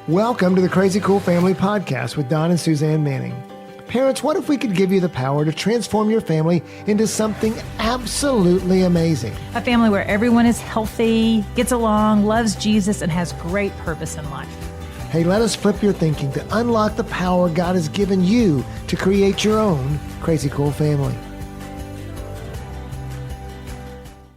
Welcome to the Crazy Cool Family Podcast with Don and Suzanne Manning. Parents, what if we could give you the power to transform your family into something absolutely amazing? A family where everyone is healthy, gets along, loves Jesus, and has great purpose in life. Hey, let us flip your thinking to unlock the power God has given you to create your own Crazy Cool family.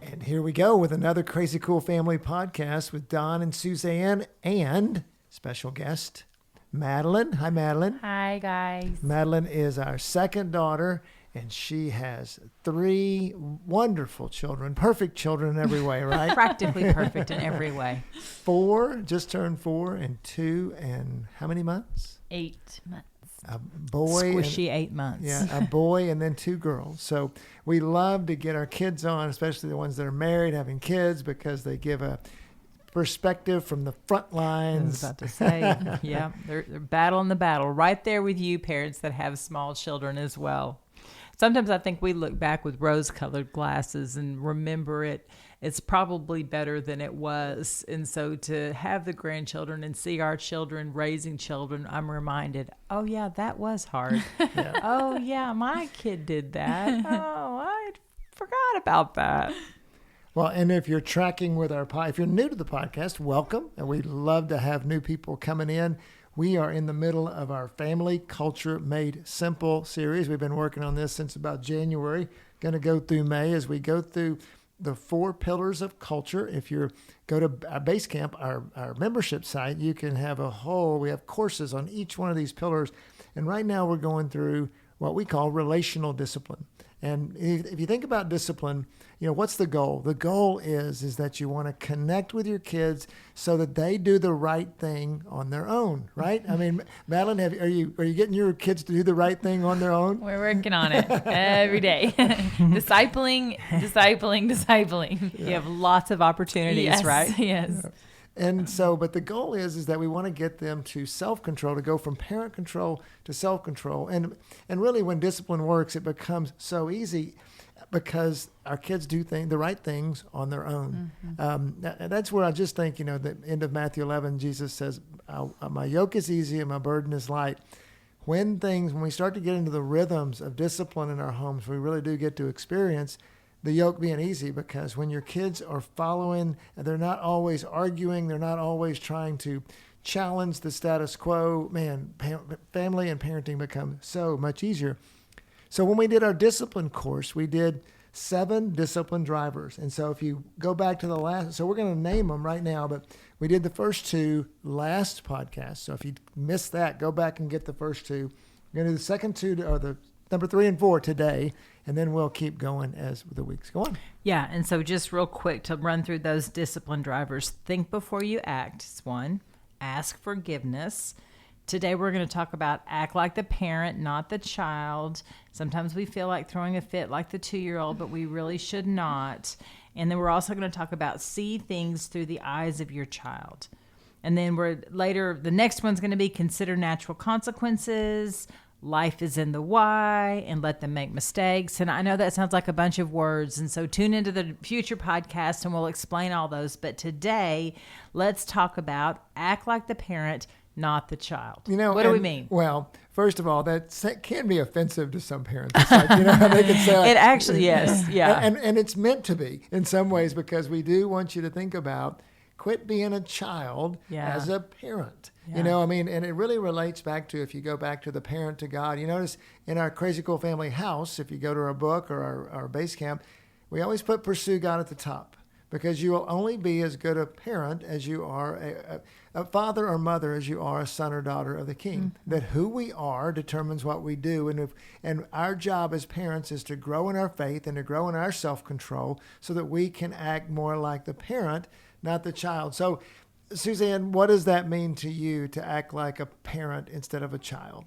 And here we go with another Crazy Cool Family Podcast with Don and Suzanne and special guest, Madeline. Hi, Madeline. Hi, guys. Madeline is our second daughter, and she has 3 wonderful children, perfect children in every way, right? Practically perfect in every way. 4, just turned 4, and 2, and how many months? 8 months. A boy. Squishy 8 months. Yeah, a boy and then 2 girls. So we love to get our kids on, especially the ones that are married, having kids, because they give a perspective from the front lines. I was about to say, yeah, they're battling the battle right there with you, parents that have small children as well. Sometimes I think we look back with rose-colored glasses and remember it's probably better than it was. And so to have the grandchildren and see our children raising children, I'm reminded, oh, yeah, that was hard. Yeah. Oh, yeah, my kid did that. Oh, I forgot about that. Well, and if you're tracking with if you're new to the podcast, welcome. And we love to have new people coming in. We are in the middle of our Family Culture Made Simple series. We've been working on this since about January. Going to go through May as we go through the 4 pillars of culture. If you go to our base camp, our membership site, you can have we have courses on each one of these pillars. And right now we're going through what we call relational discipline. And if you think about discipline, what's the goal? The goal is that you want to connect with your kids so that they do the right thing on their own, right? I mean, Madeline, are you getting your kids to do the right thing on their own? We're working on it every day. Discipling. Yeah. You have lots of opportunities, yes, right? Yes. Yeah. And so, but the goal is that we want to get them to self-control, to go from parent control to self-control. And really when discipline works, it becomes so easy because our kids do the right things on their own. Mm-hmm. That's where I just think, the end of Matthew 11, Jesus says, my yoke is easy and my burden is light. When we start to get into the rhythms of discipline in our homes, we really do get to experience the yoke being easy, because when your kids are following, they're not always arguing, they're not always trying to challenge the status quo, man, family and parenting become so much easier. So when we did our discipline course, we did 7 discipline drivers. And so if you go back to the last, so we're going to name them right now, but we did the first 2 last podcast. So if you missed that, go back and get the first 2. We're going to do the second 2, or the number 3 and 4 today. And then we'll keep going as the weeks go on. Yeah, and so just real quick to run through those discipline drivers. Think before you act is 1. Ask forgiveness. Today we're going to talk about act like the parent, not the child. Sometimes we feel like throwing a fit like the 2-year-old, but we really should not. And then we're also going to talk about see things through the eyes of your child. And then the next one's going to be consider natural consequences. Life is in the why, and let them make mistakes. And I know that sounds like a bunch of words, and so tune into the future podcast and we'll explain all those. But today, let's talk about act like the parent, not the child. What do we mean? Well, first of all, that can be offensive to some parents. It's like, they can say, it actually, yes, yeah. And it's meant to be in some ways, because we do want you to think about quit being a child as a parent. Yeah. And it really relates back to, if you go back to the parent to God, you notice in our Crazy Cool Family house, if you go to our book or our base camp, we always put pursue God at the top, because you will only be as good a parent as you are a father or mother as you are a son or daughter of the King. Mm-hmm. That who we are determines what we do. And our job as parents is to grow in our faith and to grow in our self-control so that we can act more like the parent, not the child. So, Suzanne, what does that mean to you to act like a parent instead of a child?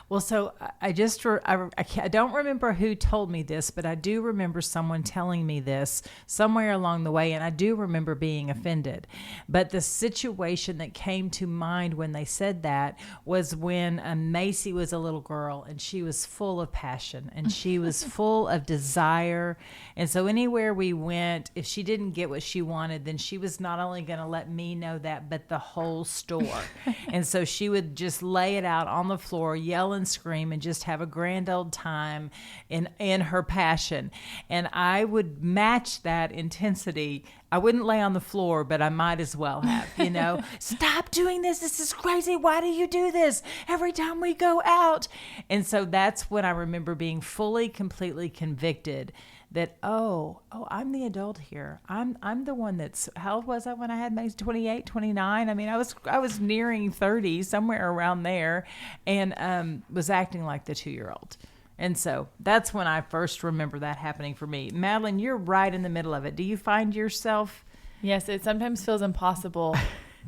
Well, so I don't remember who told me this, but I do remember someone telling me this somewhere along the way, and I do remember being offended. But the situation that came to mind when they said that was when Macy was a little girl, and she was full of passion, and she was full of desire. And so anywhere we went, if she didn't get what she wanted, then she was not only going to let me know that that, but the whole store. And so she would just lay it out on the floor, yell and scream, and just have a grand old time in her passion. And I would match that intensity. I wouldn't lay on the floor, but I might as well have, stop doing this. This is crazy. Why do you do this every time we go out? And so that's when I remember being fully, completely convicted that, I'm the adult here. I'm the one that's, how old was I when I had my 28, 29? I mean, I was nearing 30, somewhere around there, and was acting like the 2-year-old. And so that's when I first remember that happening for me. Madeline, you're right in the middle of it. Do you find yourself? Yes, it sometimes feels impossible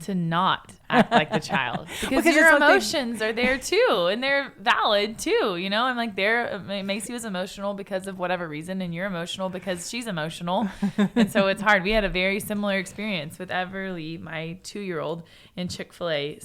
to not act like the child because your it's like emotions are there too, and they're valid too. I'm like, Macy was emotional because of whatever reason, and you're emotional because she's emotional. And so it's hard. We had a very similar experience with Everly, my 2-year-old, in Chick-fil-A.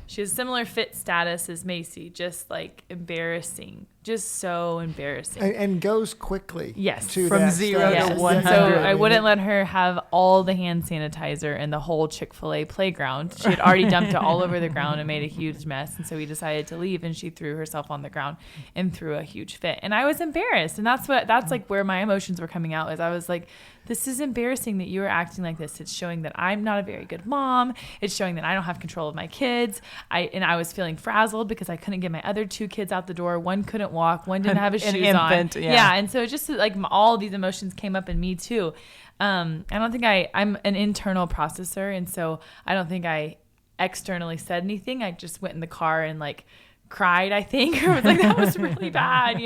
She has similar fit status as Macy, just like embarrassing, just so embarrassing. And goes quickly. Yes. From 0 to 100. So I wouldn't let her have all the hand sanitizer in the whole Chick-fil-A playground. She had already dumped it all over the ground and made a huge mess. And so we decided to leave, and she threw herself on the ground and threw a huge fit. And I was embarrassed. And that's like where my emotions were coming out, is I was like, this is embarrassing that you are acting like this. It's showing that I'm not a very good mom. It's showing that I don't have control of my kids. I was feeling frazzled because I couldn't get my other 2 kids out the door. One couldn't walk. One didn't have his shoes infant, on. yeah. And so just like all these emotions came up in me too. I don't think I'm an internal processor. And so I don't think I externally said anything. I just went in the car and like cried, I think, or was like, that was really bad,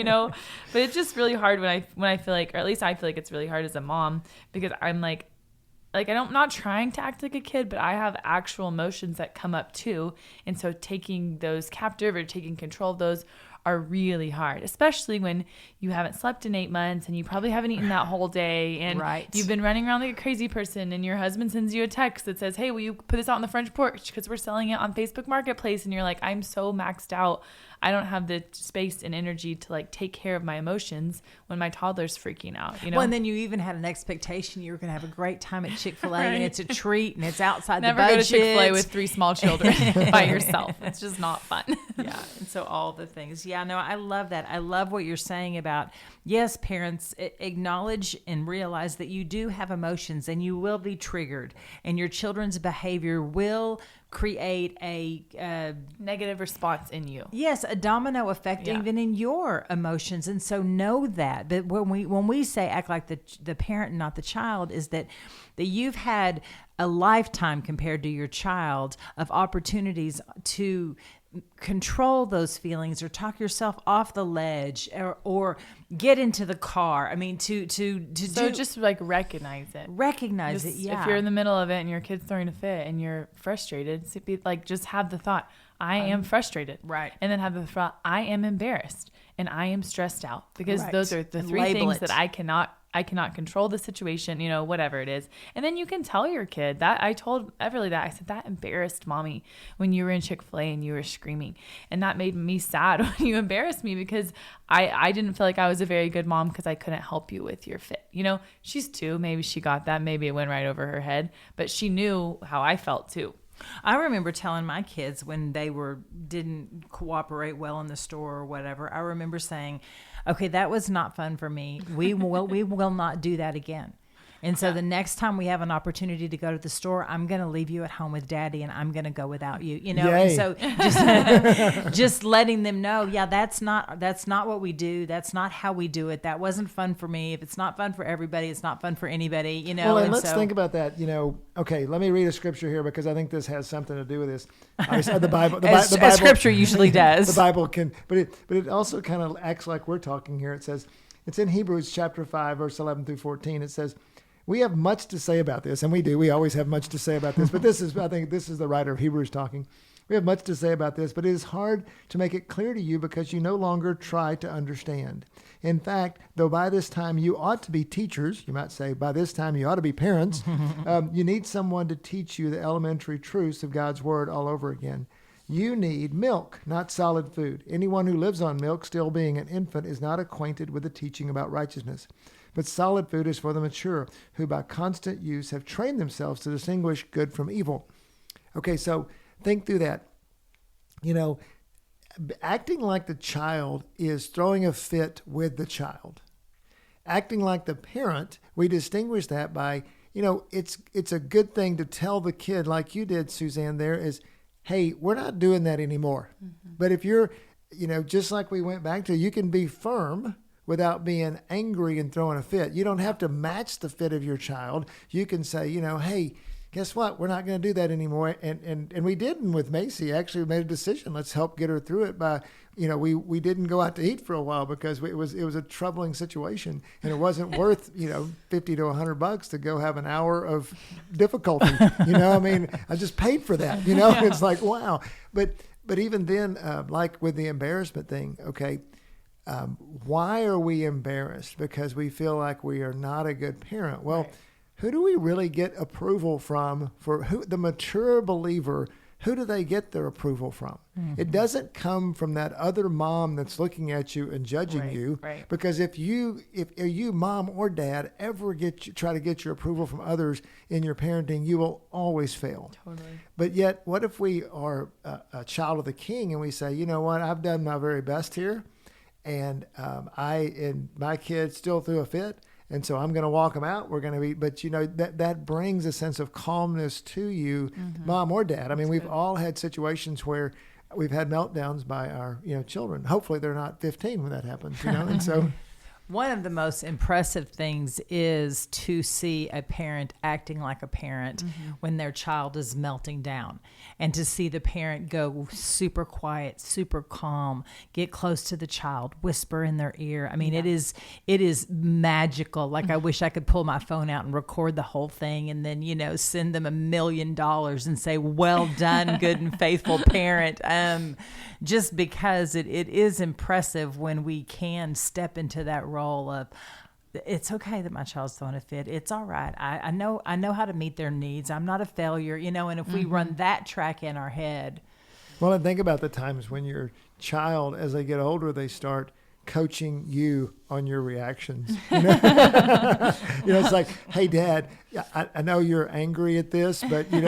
but it's just really hard when I feel like, or at least I feel like it's really hard as a mom, because I'm like I'm not trying to act like a kid, but I have actual emotions that come up too. And so taking those captive or taking control of those are really hard, especially when you haven't slept in 8 months and you probably haven't eaten that whole day, and you've been running around like a crazy person, and your husband sends you a text that says, hey, will you put this out on the front porch because we're selling it on Facebook Marketplace, and you're like, I'm so maxed out. I don't have the space and energy to like take care of my emotions when my toddler's freaking out, Well, and then you even had an expectation you were going to have a great time at Chick-fil-A, and it's a treat, and it's outside Never the budget. Never go to Chick-fil-A with 3 small children by yourself. It's just not fun. Yeah, and so all the things. Yeah, no, I love that. I love what you're saying about, yes, parents, acknowledge and realize that you do have emotions, and you will be triggered, and your children's behavior will create a negative response in you. Yes, a domino effect even in your emotions. And so know that. But when we say act like the parent and not the child, is that you've had a lifetime compared to your child of opportunities to control those feelings or talk yourself off the ledge or get into the car. I mean, to just like recognize it. Yeah. If you're in the middle of it and your kid's throwing a fit and you're frustrated, just have the thought, I am frustrated. Right. And then have the thought, I am embarrassed and I am stressed out, because those are the 3 things that I cannot control the situation, whatever it is. And then you can tell your kid that. I told Everly that. I said, that embarrassed mommy when you were in Chick-fil-A and you were screaming. And that made me sad when you embarrassed me, because I didn't feel like I was a very good mom because I couldn't help you with your fit. She's 2. Maybe she got that. Maybe it went right over her head. But she knew how I felt too. I remember telling my kids when they didn't cooperate well in the store or whatever, I remember saying, okay, that was not fun for me. We will not do that again. And so the next time we have an opportunity to go to the store, I'm going to leave you at home with Daddy, and I'm going to go without you. Yay. And so just letting them know, that's not what we do. That's not how we do it. That wasn't fun for me. If it's not fun for everybody, it's not fun for anybody. Well, and let's think about that. Okay, let me read a scripture here, because I think this has something to do with this. Obviously, the Bible, as scripture usually does. The Bible can, but it also kind of acts like we're talking here. It says, it's in Hebrews chapter 5, verse 11 through 14. It says, we have much to say about this, and we do. We always have much to say about this. But I think this is the writer of Hebrews talking. We have much to say about this, but it is hard to make it clear to you because you no longer try to understand. In fact, though by this time you ought to be teachers, you might say by this time you ought to be parents, you need someone to teach you the elementary truths of God's word all over again. You need milk, not solid food. Anyone who lives on milk, still being an infant, is not acquainted with the teaching about righteousness. But solid food is for the mature, who by constant use have trained themselves to distinguish good from evil. Okay, so think through that. Acting like the child is throwing a fit with the child. Acting like the parent, we distinguish that by, it's a good thing to tell the kid, like you did, Suzanne, there is, hey, we're not doing that anymore. Mm-hmm. But if you're, just like we went back to, you can be firm without being angry and throwing a fit. You don't have to match the fit of your child. You can say, hey, guess what? We're not going to do that anymore. And we didn't with Macy. Actually, we made a decision. Let's help get her through it by, we didn't go out to eat for a while because it was a troubling situation, and it wasn't worth, $50 to $100 to go have an hour of difficulty. I just paid for that, Yeah. It's like, wow. But even then, like with the embarrassment thing, okay, why are we embarrassed? Because we feel like we are not a good parent. Well, Right. Who do we really get approval from? For who, the mature believer, who do they get their approval from? Mm-hmm. It doesn't come from that other mom that's looking at you and judging you. Right. Because if you, mom or dad, ever try to get your approval from others in your parenting, you will always fail. Totally. But yet, what if we are a child of the King and we say, you know what, I've done my very best here, and my kid still threw a fit. And so I'm going to walk them out. We're going to be, but that brings a sense of calmness to you, mm-hmm. mom or dad. I mean, we've all had situations where we've had meltdowns by our, children. Hopefully they're not 15 when that happens, and so. One of the most impressive things is to see a parent acting like a parent mm-hmm. when their child is melting down, and to see the parent go super quiet, super calm, get close to the child, whisper in their ear. I mean, yeah. it is magical. Like, I wish I could pull my phone out and record the whole thing and then, send them $1 million and say, well done, good and faithful parent. Just because it is impressive when we can step into that role of, it's okay that my child's throwing a fit. It's all right. I know how to meet their needs. I'm not a failure, and if we run that track in our head. Well, and think about the times when your child, as they get older, they start coaching you on your reactions. It's like, hey, Dad, I know you're angry at this, but you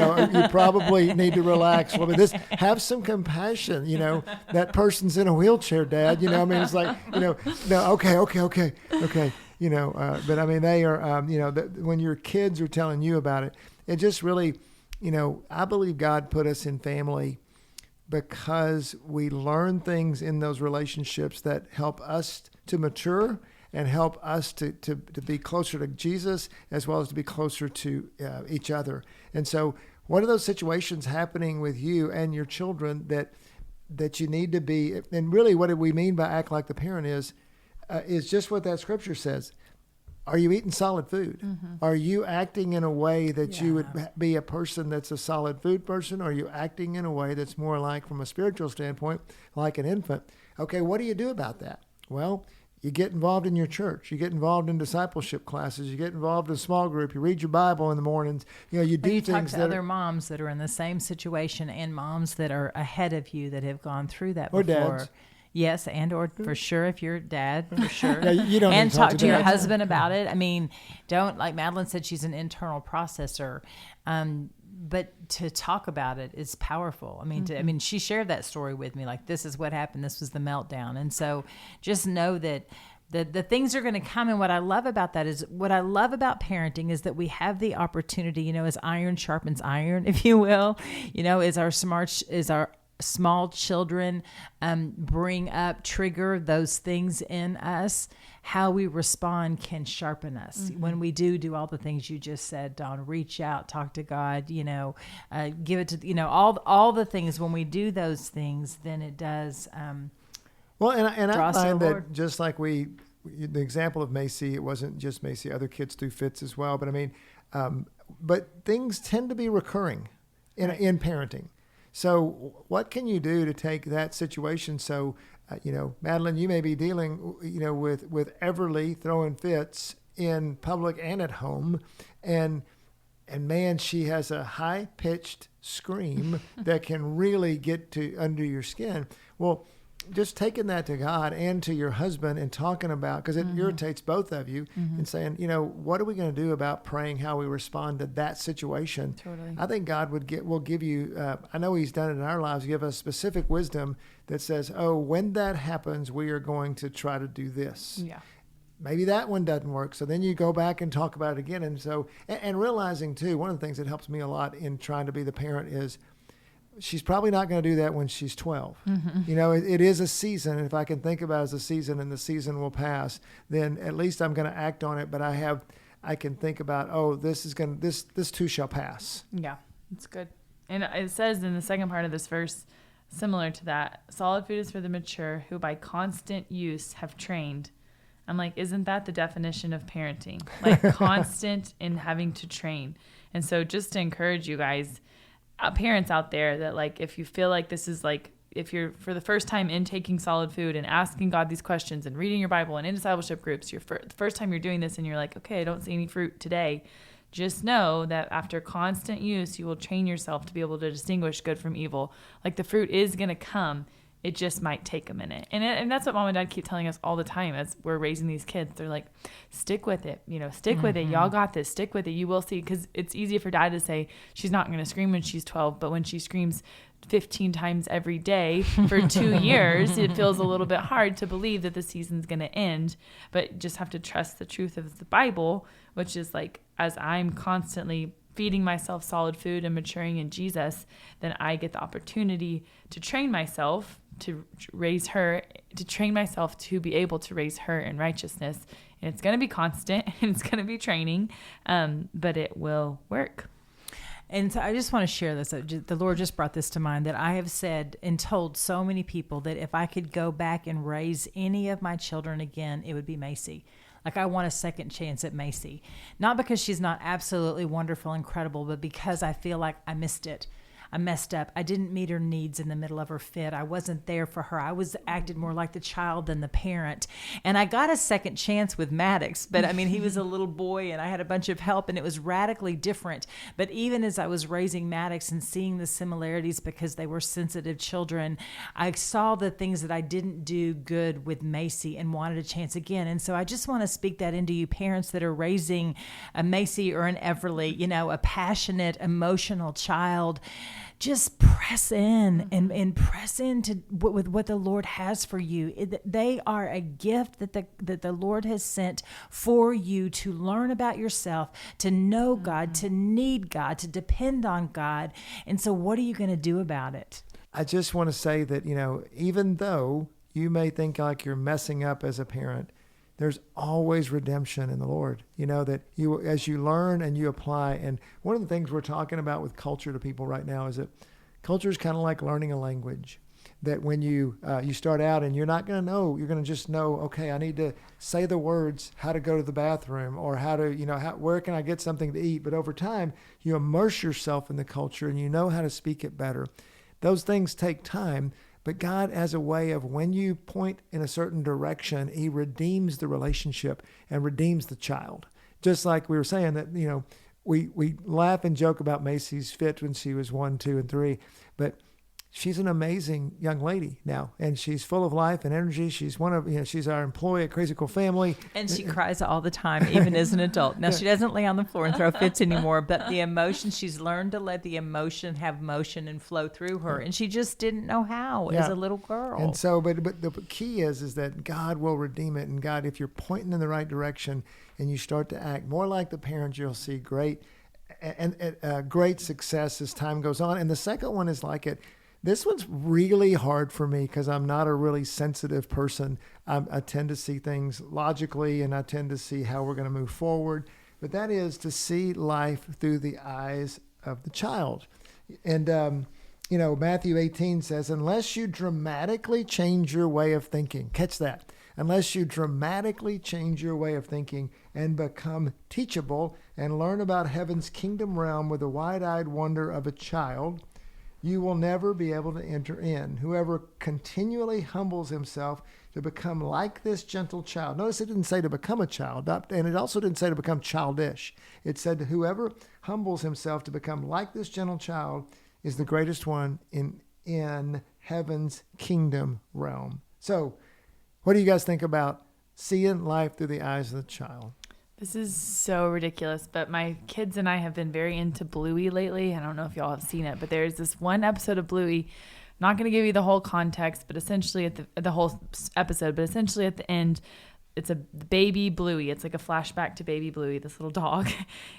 probably need to relax. Well, but have some compassion. That person's in a wheelchair, Dad. It's like, no, okay. But I mean, they are, when your kids are telling you about it, it just really, I believe God put us in family because we learn things in those relationships that help us to mature and help us to be closer to Jesus, as well as to be closer to each other. And so what are those situations happening with you and your children that you need to be, and really what do we mean by act like the parent is just what that scripture says. Are you eating solid food? Mm-hmm. Are you acting in a way that you would be a person that's a solid food person? Or are you acting in a way that's more like, from a spiritual standpoint, like an infant? Okay, what do you do about that? Well, you get involved in your church. You get involved in discipleship classes. You get involved in a small group. You read your Bible in the mornings. You do things talk to other moms that are in the same situation, and moms that are ahead of you that have gone through that before. Or dads. Yes, or for sure, if you're dad, for sure. Yeah, you don't and talk to your dads. husband about it. I mean, don't, like Madeline said, she's an internal processor. But to talk about it is powerful. I mean, she shared that story with me. Like, this is what happened. This was the meltdown. And so just know that the things are going to come. And what I love about parenting is that we have the opportunity, as iron sharpens iron, if you will, as our small children trigger those things in us, how we respond can sharpen us. Mm-hmm. When we do all the things you just said, Dawn, reach out, talk to God, give it to, all the things. When we do those things, then it does well, and I find that Lord. Just like the example of Macy, it wasn't just Macy, other kids do fits as well. But I mean, but things tend to be recurring in parenting. So what can you do to take that situation? So, Madeline, you may be dealing, with Everly throwing fits in public and at home. And man, she has a high-pitched scream that can really get under your skin. Well, just taking that to God and to your husband and talking about, because it irritates both of you, and saying, what are we going to do about praying how we respond to that situation? Totally. I think God will give you, I know he's done it in our lives, give us specific wisdom that says, oh, when that happens, we are going to try to do this. Yeah. Maybe that one doesn't work. So then you go back and talk about it again. And so, and realizing too, one of the things that helps me a lot in trying to be the parent is she's probably not going to do that when she's 12. It is a season. And if I can think about it as a season and the season will pass, then at least I'm going to act on it. But I can think about, oh, this too shall pass. Yeah, it's good. And it says in the second part of this verse, similar to that, solid food is for the mature who by constant use have trained. I'm like, isn't that the definition of parenting? Like constant in having to train. And so just to encourage you guys, parents out there, that like, if you feel like this is like, if you're for the first time in taking solid food and asking God these questions and reading your Bible and in discipleship groups, the first time you're doing this and you're like, okay, I don't see any fruit today. Just know that after constant use, you will train yourself to be able to distinguish good from evil. Like the fruit is going to come. It just might take a minute. And that's what mom and dad keep telling us all the time as we're raising these kids. They're like, stick with it, stick with it. Y'all got this, stick with it. You will see. Cause it's easy for dad to say she's not going to scream when she's 12, but when she screams 15 times every day for 2 years, it feels a little bit hard to believe that the season's going to end, but just have to trust the truth of the Bible, which is like, as I'm constantly feeding myself solid food and maturing in Jesus, then I get the opportunity to train myself to raise her, to train myself to be able to raise her in righteousness. And it's going to be constant and it's going to be training, but it will work. And so I just want to share this. The Lord just brought this to mind, that I have said and told so many people that if I could go back and raise any of my children again, it would be Macy. Like, I want a second chance at Macy. Not because she's not absolutely wonderful, incredible, but because I feel like I missed it. I messed up. I didn't meet her needs in the middle of her fit. I wasn't there for her. I was acted more like the child than the parent. And I got a second chance with Maddox, but I mean, he was a little boy and I had a bunch of help and it was radically different. But even as I was raising Maddox and seeing the similarities because they were sensitive children, I saw the things that I didn't do good with Macy and wanted a chance again. And so I just want to speak that into you parents that are raising a Macy or an Everly, a passionate, emotional child. Just press in and press into with what the Lord has for you. They are a gift that the Lord has sent for you to learn about yourself, to know God, to need God, to depend on God. And so what are you going to do about it? I just want to say that, even though you may think like you're messing up as a parent, there's always redemption in the Lord, that you, as you learn and you apply. And one of the things we're talking about with culture to people right now is that culture is kind of like learning a language, that when you start out and you're not going to know, you're going to just know, okay, I need to say the words, how to go to the bathroom or how to, where can I get something to eat? But over time, you immerse yourself in the culture and you know how to speak it better. Those things take time. But God, as a way of when you point in a certain direction, he redeems the relationship and redeems the child. Just like we were saying that, we laugh and joke about Macy's fit when she was 1, 2, and 3, but she's an amazing young lady now, and she's full of life and energy. She's she's our employee at Crazy Cool Family. And she cries all the time, even as an adult. Now, she doesn't lay on the floor and throw fits anymore, but the emotion, she's learned to let the emotion have motion and flow through her. And she just didn't know how as a little girl. And so, but the key is that God will redeem it. And God, if you're pointing in the right direction and you start to act more like the parents, you'll see great success as time goes on. And the second one is like it. This one's really hard for me because I'm not a really sensitive person. I tend to see things logically and I tend to see how we're going to move forward. But that is to see life through the eyes of the child. And, Matthew 18 says, unless you dramatically change your way of thinking, catch that, unless you dramatically change your way of thinking and become teachable and learn about heaven's kingdom realm with the wide-eyed wonder of a child, you will never be able to enter in. Whoever continually humbles himself to become like this gentle child. Notice it didn't say to become a child, and it also didn't say to become childish. It said whoever humbles himself to become like this gentle child is the greatest one in in heaven's kingdom realm. So what do you guys think about seeing life through the eyes of the child? This is so ridiculous, but my kids and I have been very into Bluey lately. I don't know if y'all have seen it, but there's this one episode of Bluey. Not going to give you the whole context, but essentially at the whole episode, but essentially at the end, it's a baby Bluey. It's like a flashback to baby Bluey, this little dog,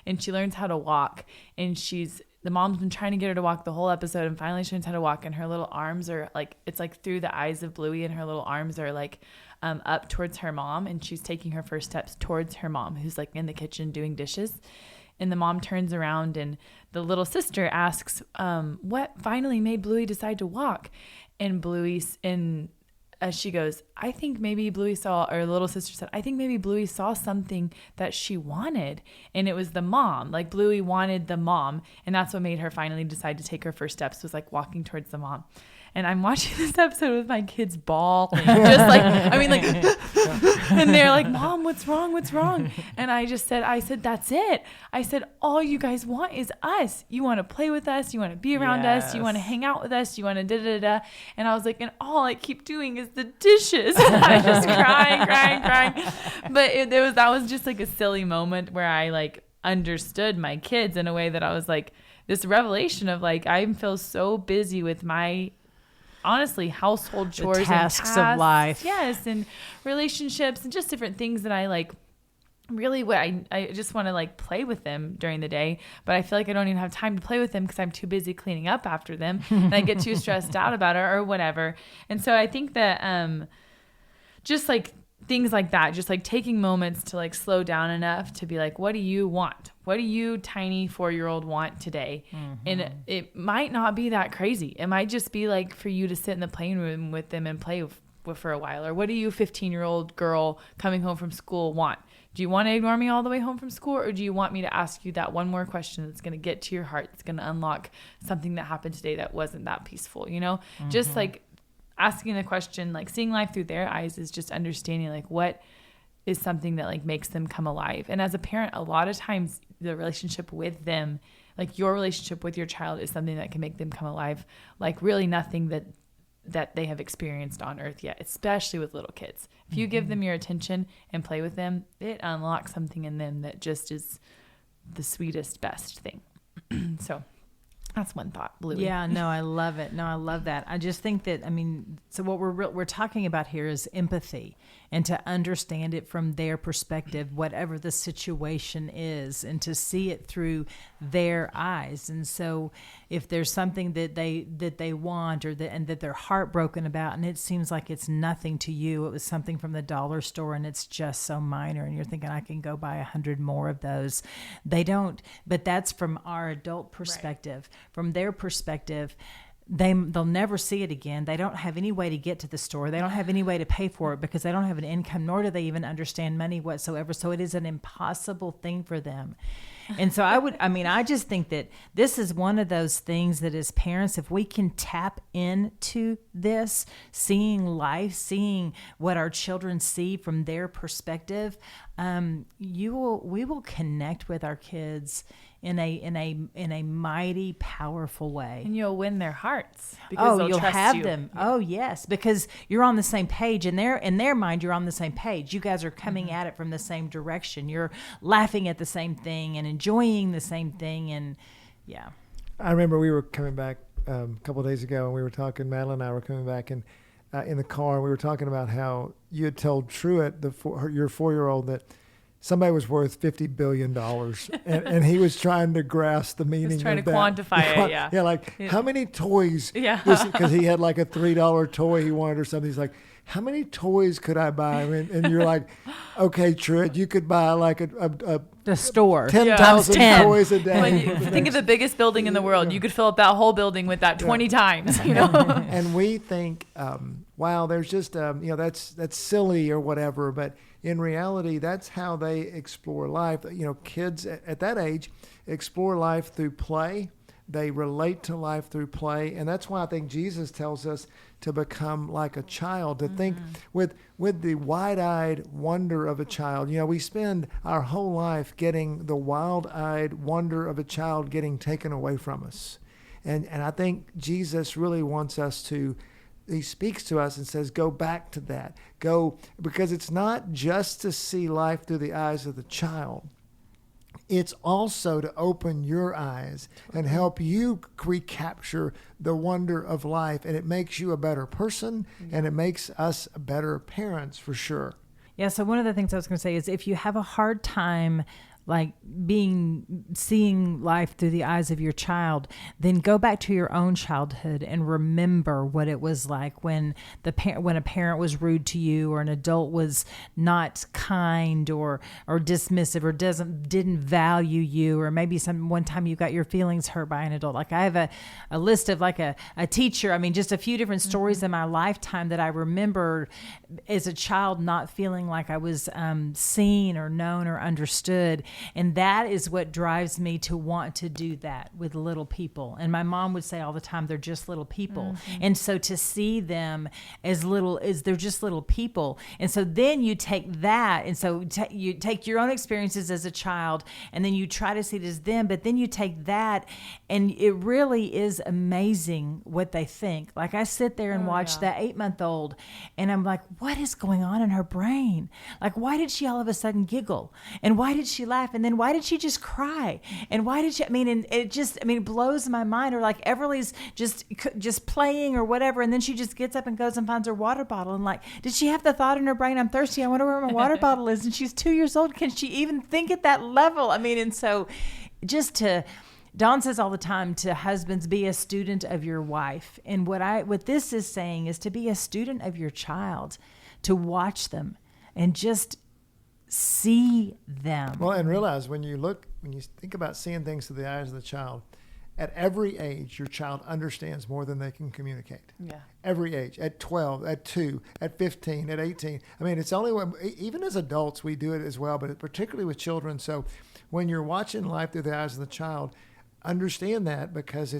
and she learns how to walk. And the mom's been trying to get her to walk the whole episode, and finally she learns how to walk. And her little arms are like, it's like through the eyes of Bluey, and her little arms are like up towards her mom, and she's taking her first steps towards her mom, who's like in the kitchen doing dishes. And the mom turns around, and the little sister asks, what finally made Bluey decide to walk? And she goes, I think maybe Bluey saw, or the little sister said, I think maybe Bluey saw something that she wanted. And it was the mom. Like Bluey wanted the mom. And that's what made her finally decide to take her first steps, was like walking towards the mom. And I'm watching this episode with my kids bawling. Just like, I mean, like, and they're like, Mom, what's wrong? What's wrong? And I said, that's it. I said, all you guys want is us. You want to play with us. You want to be around us. You want to hang out with us. You want to da-da-da. And I was like, and all I keep doing is the dishes. I just crying. But that was just like a silly moment where I like understood my kids in a way that I was like, this revelation of like, I feel so busy with my, honestly, household chores, the tasks and of life. Yes, and relationships and just different things that I like. Really, what I just want to like play with them during the day, but I feel like I don't even have time to play with them because I'm too busy cleaning up after them, and I get too stressed out about it or whatever. And so I think that just like things like that, just like taking moments to like slow down enough to be like, what do you want? What do you, tiny 4-year-old, want today? Mm-hmm. And it might not be that crazy. It might just be like for you to sit in the playing room with them and play for a while. Or what do you, 15-year-old girl coming home from school, want? Do you want to ignore me all the way home from school? Or do you want me to ask you that one more question that's going to get to your heart, that's going to unlock something that happened today that wasn't that peaceful, you know? Mm-hmm. Just like asking the question, like seeing life through their eyes is just understanding like what is something that like makes them come alive. And as a parent, a lot of times the relationship with them, like your relationship with your child, is something that can make them come alive like really nothing that they have experienced on earth yet, especially with little kids. If you give them your attention and play with them, it unlocks something in them that just is the sweetest, best thing. So that's one thought, Bluey. Yeah, no, I love it. No, I love that. I just think that, I mean, so what we're talking about here is empathy, and to understand it from their perspective, whatever the situation is, and to see it through their eyes. And so if there's something that they want, or and that they're heartbroken about, and it seems like it's nothing to you, it was something from the dollar store and it's just so minor, and you're thinking, I can go buy 100 more of those. They don't, but that's from our adult perspective. Right. From their perspective, they'll never see it again. They don't have any way to get to the store. They don't have any way to pay for it because they don't have an income, nor do they even understand money whatsoever. So it is an impossible thing for them. And so I just think that this is one of those things that as parents, if we can tap into this, seeing life, seeing what our children see from their perspective, we will connect with our kids in a mighty, powerful way. And you'll win their hearts because they'll you'll trust have you. them. Yeah. Oh yes, because you're on the same page, and in their mind you're on the same page. You guys are coming at it from the same direction. You're laughing at the same thing and enjoying the same thing, and yeah. I remember we were coming back a couple of days ago, and we were talking. Madeline and I were coming back, and in the car, and we were talking about how you had told Truett, your 4-year-old, that somebody was worth $50 billion, and he was trying to grasp the meaning of that. He was trying to quantify it, yeah. Yeah, like, how many toys? Yeah. Because he had like a $3 toy he wanted or something. He's like, how many toys could I buy? And you're like, okay, Truett, you could buy like the store 10,000 toys a day. When you think of the biggest building in the world, you could fill up that whole building with that 20 times, you know? And we think, wow, there's just, that's silly or whatever. But in reality, that's how they explore life. You know, kids at that age explore life through play. They relate to life through play. And that's why I think Jesus tells us to become like a child, to think with the wide-eyed wonder of a child. You know, we spend our whole life getting the wild-eyed wonder of a child getting taken away from us. And I think Jesus really wants us to, he speaks to us and says, go back to that. Go, because it's not just to see life through the eyes of the child. It's also to open your eyes and help you recapture the wonder of life. And it makes you a better person, and it makes us better parents for sure. Yeah, so one of the things I was going to say is if you have a hard time like seeing life through the eyes of your child, then go back to your own childhood and remember what it was like when when a parent was rude to you, or an adult was not kind or dismissive, or didn't value you, or maybe one time you got your feelings hurt by an adult. Like I have a list of like a teacher. I mean, just a few different stories in my lifetime that I remember as a child not feeling like I was seen or known or understood. And that is what drives me to want to do that with little people. And my mom would say all the time, they're just little people. And so to see them as they're just little people. And so then you take that, and so you take your own experiences as a child, and then you try to see it as them, but then you take that, and it really is amazing what they think. Like I sit there and watch that 8-month-old, and I'm like, what is going on in her brain? Like, why did she all of a sudden giggle? And why did she laugh? And then why did she just cry? And why did she, and it blows my mind. Or like Everly's just playing or whatever. And then she just gets up and goes and finds her water bottle. And like, did she have the thought in her brain, I'm thirsty, I wonder where my water bottle is? And she's 2 years old. Can she even think at that level? And so Dawn says all the time to husbands, be a student of your wife. And what this is saying is to be a student of your child, to watch them and just see them. Well, and realize when you think about seeing things through the eyes of the child, at every age, your child understands more than they can communicate. Yeah. Every age, at 12, at 2, at 15, at 18. It's only when, even as adults, we do it as well, but particularly with children. So when you're watching life through the eyes of the child, understand that, because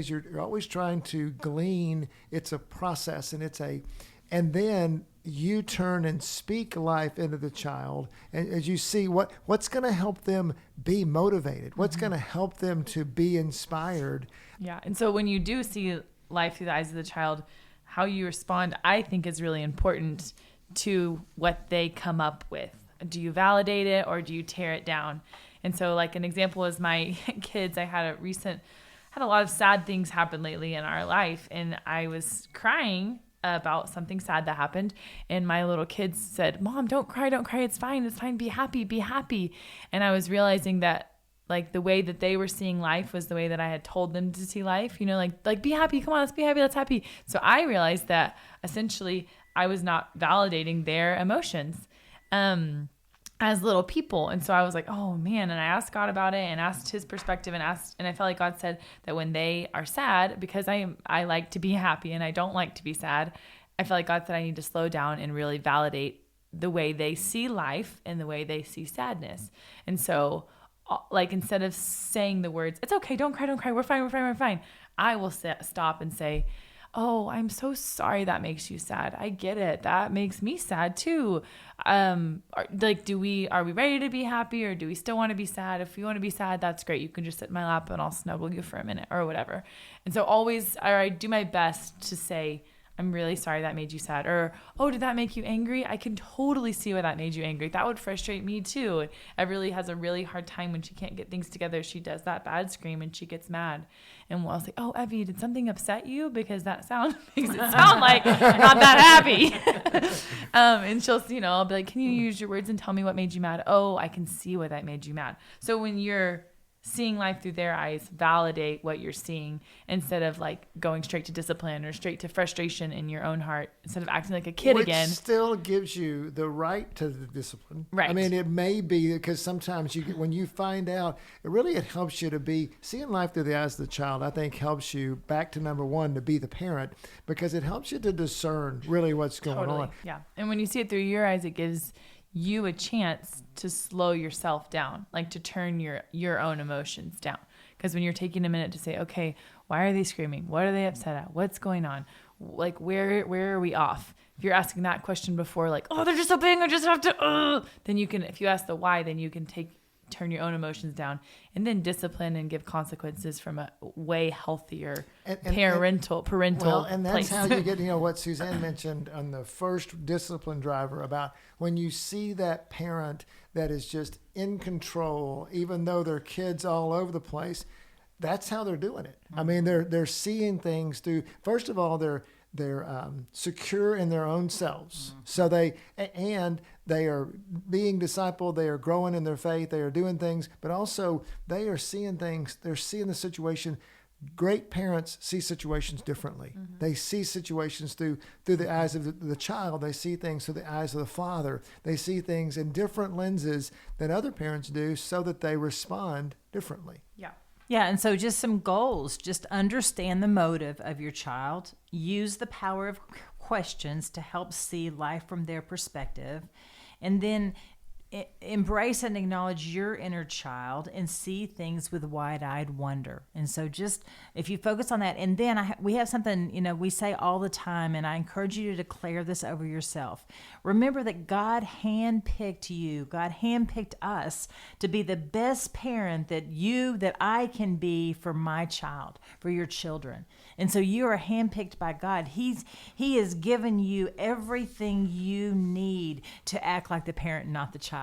you're always trying to glean. It's a process, and then you turn and speak life into the child, and as you see what's going to help them be motivated, what's going to help them to be inspired. Yeah. And so when you do see life through the eyes of the child, how you respond, I think, is really important to what they come up with. Do you validate it or do you tear it down? And so like an example is my kids. I had a lot of sad things happen lately in our life, and I was crying about something sad that happened, and my little kids said, "Mom, don't cry, it's fine, be happy." And I was realizing that like the way that they were seeing life was the way that I had told them to see life, like be happy, come on, let's be happy, let's happy. So I realized that essentially I was not validating their emotions as little people. And so I was like, oh man. And I asked God about it and asked his perspective, and I felt like God said that when they are sad, because I like to be happy and I don't like to be sad, I felt like God said I need to slow down and really validate the way they see life and the way they see sadness. And so like, instead of saying the words, it's okay, don't cry, we're fine, I will stop and say, oh, I'm so sorry that makes you sad. I get it. That makes me sad too. Are we ready to be happy, or do we still want to be sad? If you want to be sad, that's great. You can just sit in my lap and I'll snuggle you for a minute or whatever. And so I do my best to say, I'm really sorry that made you sad. Or, oh, did that make you angry? I can totally see why that made you angry. That would frustrate me too. Everly has a really hard time when she can't get things together. She does that bad scream and she gets mad. And I'll say, oh, Evie, did something upset you? Because that sound makes it sound like I'm not that happy. And she'll, I'll be like, can you use your words and tell me what made you mad? Oh, I can see why that made you mad. So when you're seeing life through their eyes, validate what you're seeing instead of like going straight to discipline or straight to frustration in your own heart, instead of acting like a kid again. Which still gives you the right to the discipline. Right. It may be, because sometimes when you find out, it helps you to be seeing life through the eyes of the child. I think helps you, back to number one, to be the parent, because it helps you to discern really what's going on. Yeah. And when you see it through your eyes, it gives you a chance to slow yourself down, like to turn your own emotions down. Because when you're taking a minute to say, okay, why are they screaming? What are they upset at? What's going on? Like, where are we off? If you're asking that question before, like, oh, they're just so big, I just have to, then you can, if you ask the why, then you can take turn your own emotions down, and then discipline and give consequences from a way healthier parental well, and that's place. how you get, what Suzanne mentioned on the first discipline driver about when you see that parent that is just in control, even though their kids all over the place, that's how they're doing it. I mean, they're seeing things through, first of all, they're secure in their own selves. So they are being discipled. They are growing in their faith. They are doing things, but also they are seeing things. They're seeing the situation. Great parents see situations differently. They see situations through the eyes of the child. They see things through the eyes of the father. They see things in different lenses than other parents do, so that they respond differently. Yeah, and so just some goals. Just understand the motive of your child. Use the power of questions to help see life from their perspective. And then embrace and acknowledge your inner child and see things with wide-eyed wonder. And so just if you focus on that, and then we have something, we say all the time, and I encourage you to declare this over yourself. Remember that God handpicked you. God handpicked us to be the best parent that I can be for my child, for your children. And so you are handpicked by God. He has given you everything you need to act like the parent, not the child.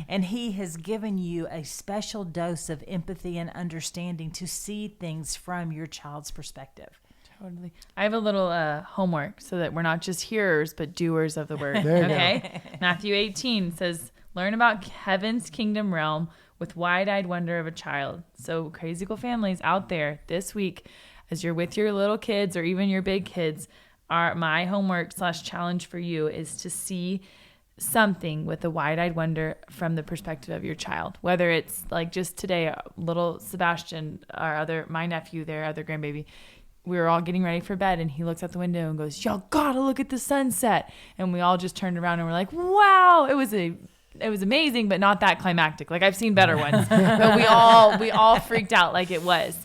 And he has given you a special dose of empathy and understanding to see things from your child's perspective. Totally. I have a little homework so that we're not just hearers, but doers of the word. There you Okay. Matthew 18 says, learn about heaven's kingdom realm with wide-eyed wonder of a child. So Crazy Cool families out there this week, as you're with your little kids or even your big kids, my homework / challenge for you is to see something with a wide-eyed wonder from the perspective of your child. Whether it's like just today, little Sebastian, my nephew, their other grandbaby, we were all getting ready for bed, and he looks out the window and goes, "Y'all gotta look at the sunset." And we all just turned around and we're like, "Wow!" It was amazing, but not that climactic. Like I've seen better ones, but we all freaked out like it was.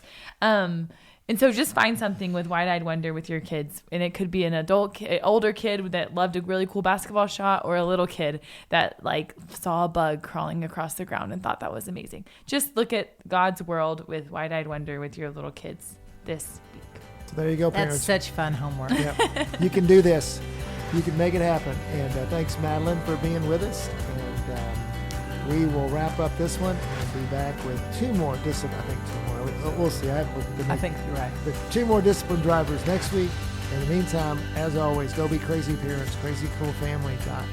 And so just find something with wide-eyed wonder with your kids. And it could be an older kid that loved a really cool basketball shot, or a little kid that saw a bug crawling across the ground and thought that was amazing. Just look at God's world with wide-eyed wonder with your little kids this week. So there you go, parents. That's such fun homework. Yeah. You can do this. You can make it happen. And thanks, Madeline, for being with us. And we will wrap up this one and be back with two more. We'll see. I think you're right. Two more discipline drivers next week. In the meantime, as always, go be crazy parents, crazycoolfamily.com.